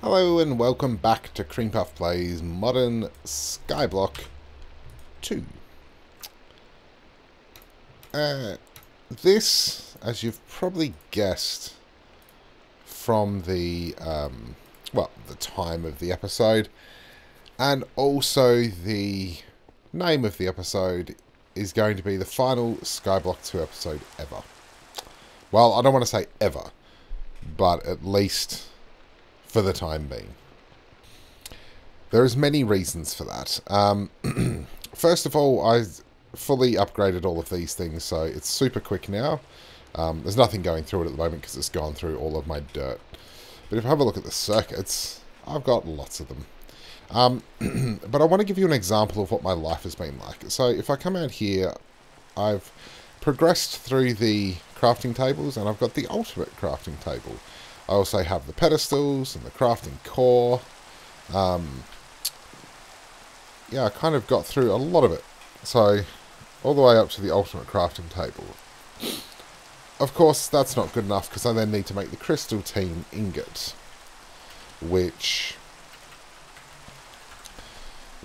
Hello and welcome back to Creampuff Plays Modern Skyblock 2. This, as you've probably guessed from the, the time of the episode, and also the name of the episode, is going to be the final Skyblock 2 episode ever. Well, I don't want to say ever, but at least for the time being. There's many reasons for that. First of all, I fully upgraded all of these things, so it's super quick now. There's nothing going through it at the moment because it's gone through all of my dirt. But if I have a look at the circuits, I've got lots of them. But I want to give you an example of what my life has been like. So if I come out here, I've progressed through the crafting tables, and I've got the ultimate crafting table. I also have the pedestals and the crafting core. Yeah, I kind of got through a lot of it. So, all the way up to the ultimate crafting table. Of course, that's not good enough, because I then need to make the crystal team ingot. Which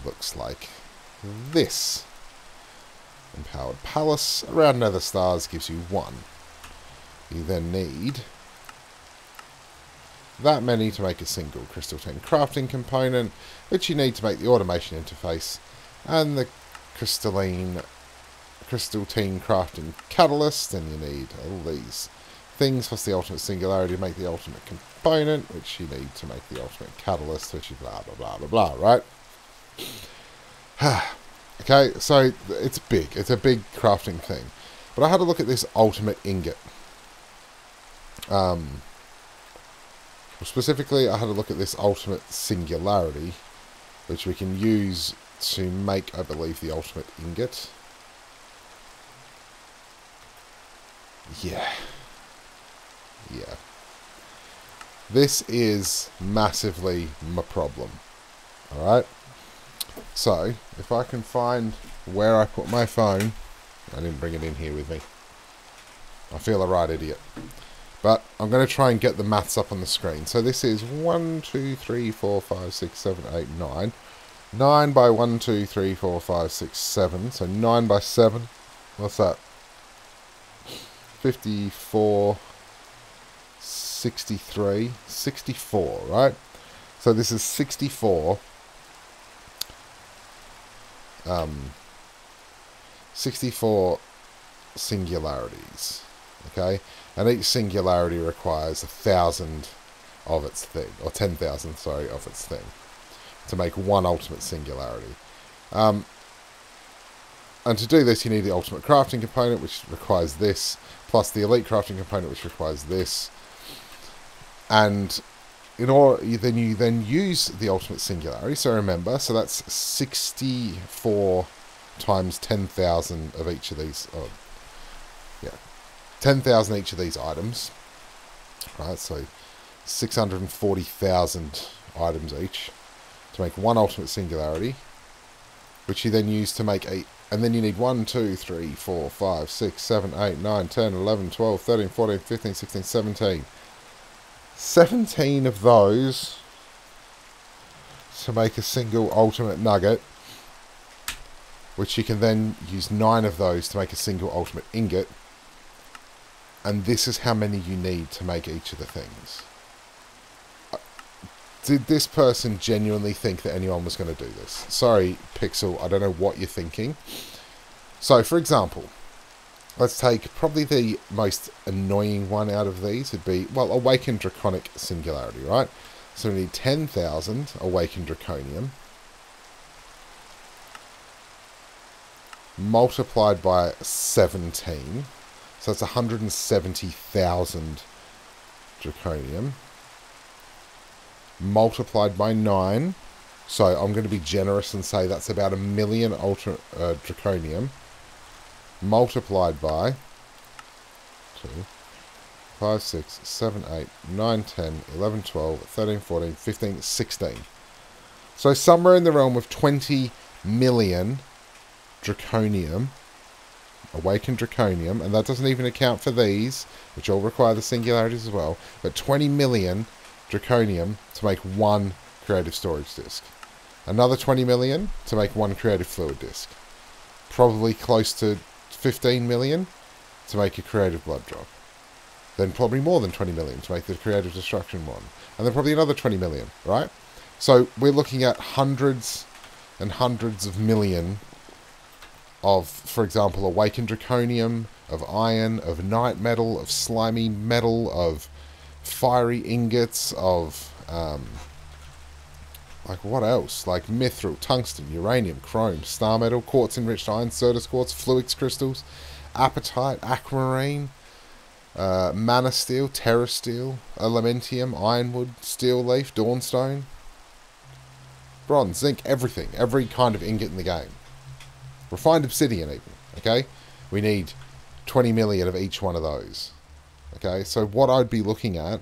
looks like this. Empowered Palace around Nether Stars gives you 1. You then need that many to make a single Crystal Team crafting component, which you need to make the automation interface, and the Crystal Team crafting catalyst, and you need all these things plus the ultimate singularity to make the ultimate component, which you need to make the ultimate catalyst, which is blah blah blah blah blah, right? Okay, so it's big. It's a big crafting thing. But I had a look at this ultimate ingot. Specifically, I had a look at this ultimate singularity, which we can use to make, I believe, the ultimate ingot. Yeah. This is massively my problem. Alright? So, if I can find where I put my phone, I didn't bring it in here with me. I feel a right idiot. But I'm going to try and get the maths up on the screen. So this is 1, 2, 3, 4, 5, 6, 7, 8, 9. 9 by 1, 2, 3, 4, 5, 6, 7. So 9 by 7. What's that? 54, 63, 64, right? So this is 64. 64 singularities. Okay? And each singularity requires 1,000 of its thing, or 10,000, sorry, of its thing, to make one ultimate singularity. And to do this, you need the ultimate crafting component, which requires this, plus the elite crafting component, which requires this. And in order, you then use the ultimate singularity. So remember, so that's 64 times 10,000 of each of these. 10,000 each of these items, right? So 640,000 items each to make one ultimate singularity, which you then use to make and then you need 1, 2, 3, 4, 5, 6, 7, 8, 9, 10, 11, 12, 13, 14, 15, 16, 17. 17 of those to make a single ultimate nugget, which you can then use 9 of those to make a single ultimate ingot. And this is how many you need to make each of the things. Did this person genuinely think that anyone was going to do this? Sorry, Pixel, I don't know what you're thinking. So, for example, let's take probably the most annoying one out of these would be, well, Awakened Draconic Singularity, right? So we need 10,000 Awakened Draconium multiplied by 17. So it's 170,000 Draconium multiplied by 9. So I'm going to be generous and say that's about 1 million Draconium multiplied by 2, 5, 6, 7, 8, 9, 10, 11, 12, 13, 14, 15, 16. So somewhere in the realm of 20 million Draconium, Awakened Draconium, and that doesn't even account for these, which all require the singularities as well, but 20 million draconium to make 1 creative storage disc. Another 20 million to make 1 creative fluid disc. Probably close to 15 million to make a creative blood drop. Then probably more than 20 million to make the creative destruction one. And then probably another 20 million, right? So we're looking at hundreds and hundreds of million of, for example, awakened draconium, of iron, of night metal, of slimy metal, of fiery ingots, of like what else? Like mithril, tungsten, uranium, chrome, star metal, quartz enriched iron, certus quartz, fluix crystals, apatite, aquamarine, mana steel, terra steel, elementium, ironwood, steel leaf, dawnstone, bronze, zinc, everything, every kind of ingot in the game. Refined obsidian even, okay? We need 20 million of each one of those. Okay, so what I'd be looking at,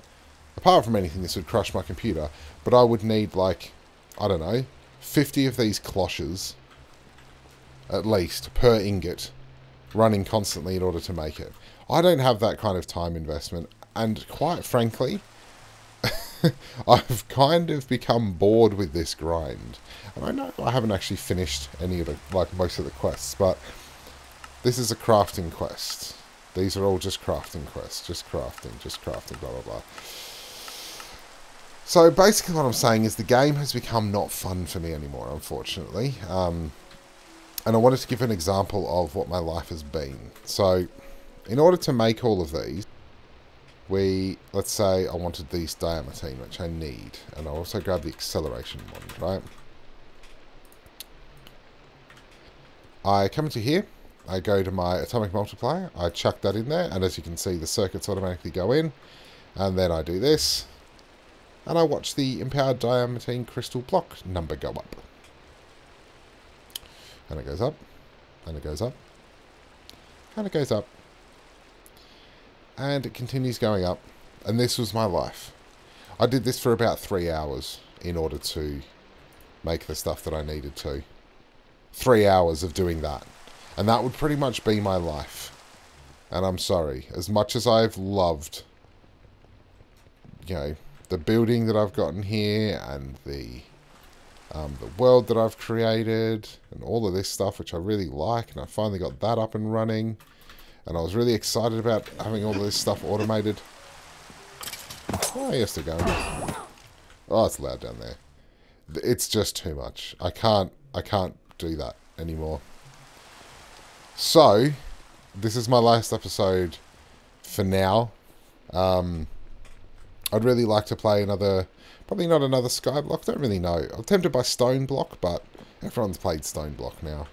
apart from anything, this would crush my computer, but I would need like, I don't know, 50 of these cloches, at least, per ingot, running constantly in order to make it. I don't have that kind of time investment, and quite frankly, I've kind of become bored with this grind. And I know I haven't actually finished any of the, like most of the quests, but this is a crafting quest. These are all just crafting quests, just crafting, blah, blah, blah. So basically what I'm saying is the game has become not fun for me anymore, unfortunately. And I wanted to give an example of what my life has been. So in order to make all of these, let's say I wanted these diamantine, which I need. And I'll also grab the acceleration one, right? I come into here. I go to my atomic multiplier, I chuck that in there, and as you can see, the circuits automatically go in. And then I do this, and I watch the empowered diamantine crystal block number go up. And it goes up, and it goes up, and it goes up. And it continues going up, and this was my life. I did this for about 3 hours in order to make the stuff that I needed to. 3 hours of doing that. And that would pretty much be my life. And I'm sorry. As much as I've loved, you know, the building that I've gotten here and the world that I've created and all of this stuff, which I really like, and I finally got that up and running. And I was really excited about having all of this stuff automated. Oh, yes, they're going. Oh, it's loud down there. It's just too much. I can't do that anymore. So, this is my last episode for now. I'd really like to play another, probably not another Skyblock, don't really know. I'm tempted by Stone Block, but everyone's played Stone Block now.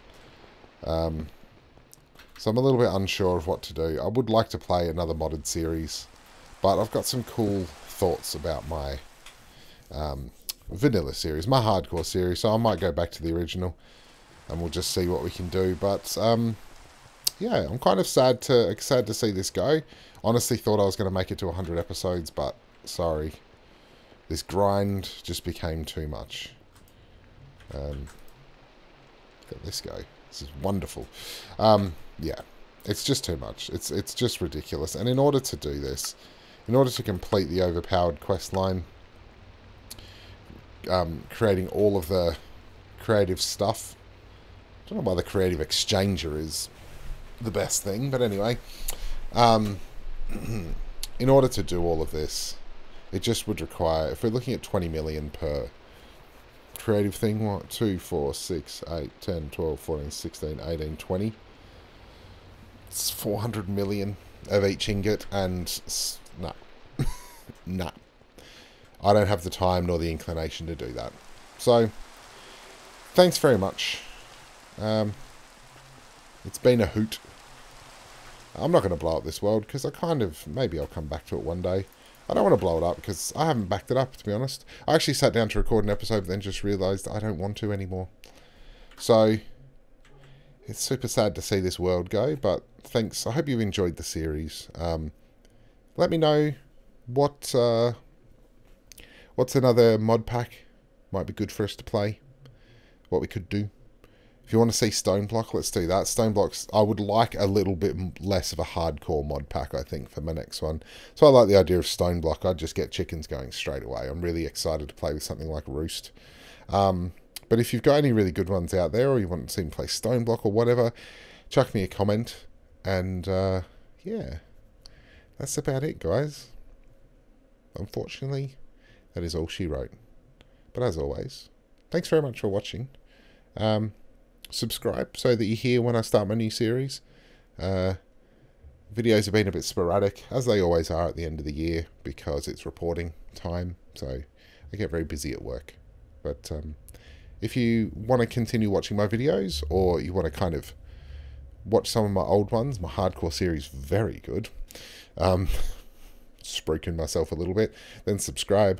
So I'm a little bit unsure of what to do. I would like to play another modded series, but I've got some cool thoughts about my vanilla series, my hardcore series, so I might go back to the original, and we'll just see what we can do, but yeah, I'm kind of sad to see this go. Honestly thought I was going to make it to 100 episodes, but sorry. This grind just became too much. Look at this go. This is wonderful. Yeah, it's just too much. It's just ridiculous. And in order to do this, in order to complete the overpowered quest line, creating all of the creative stuff, I don't know why the creative exchanger is the best thing, but anyway, in order to do all of this, it just would require, if we're looking at 20 million per creative thing, what, 2, 4, 6, 8, 10, 12, 14, 16, 18, 20, it's 400 million of each ingot, and no, no, I don't have the time nor the inclination to do that. So, thanks very much. It's been a hoot. I'm not going to blow up this world, because I kind of, maybe I'll come back to it one day. I don't want to blow it up, because I haven't backed it up, to be honest. I actually sat down to record an episode, but then just realised I don't want to anymore. So, it's super sad to see this world go, but thanks. I hope you've enjoyed the series. Let me know what's another mod pack might be good for us to play, what we could do. If you want to see Stone Block, let's do that. Stone Blocks, I would like a little bit less of a hardcore mod pack, I think, for my next one. So I like the idea of Stone Block. I'd just get chickens going straight away. I'm really excited to play with something like Roost. But if you've got any really good ones out there, or you want to see me play Stone Block or whatever, chuck me a comment. And, yeah, that's about it, guys. Unfortunately, that is all she wrote. But as always, thanks very much for watching. Subscribe so that you hear when I start my new series. Videos have been a bit sporadic, as they always are at the end of the year, because it's reporting time, so I get very busy at work. But if you want to continue watching my videos, or you want to kind of watch some of my old ones, my hardcore series, very good. Spooking myself a little bit, then subscribe.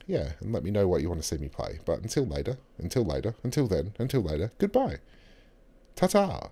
Yeah, and let me know what you want to see me play. But until later, until then, until later, goodbye. Ta-ta!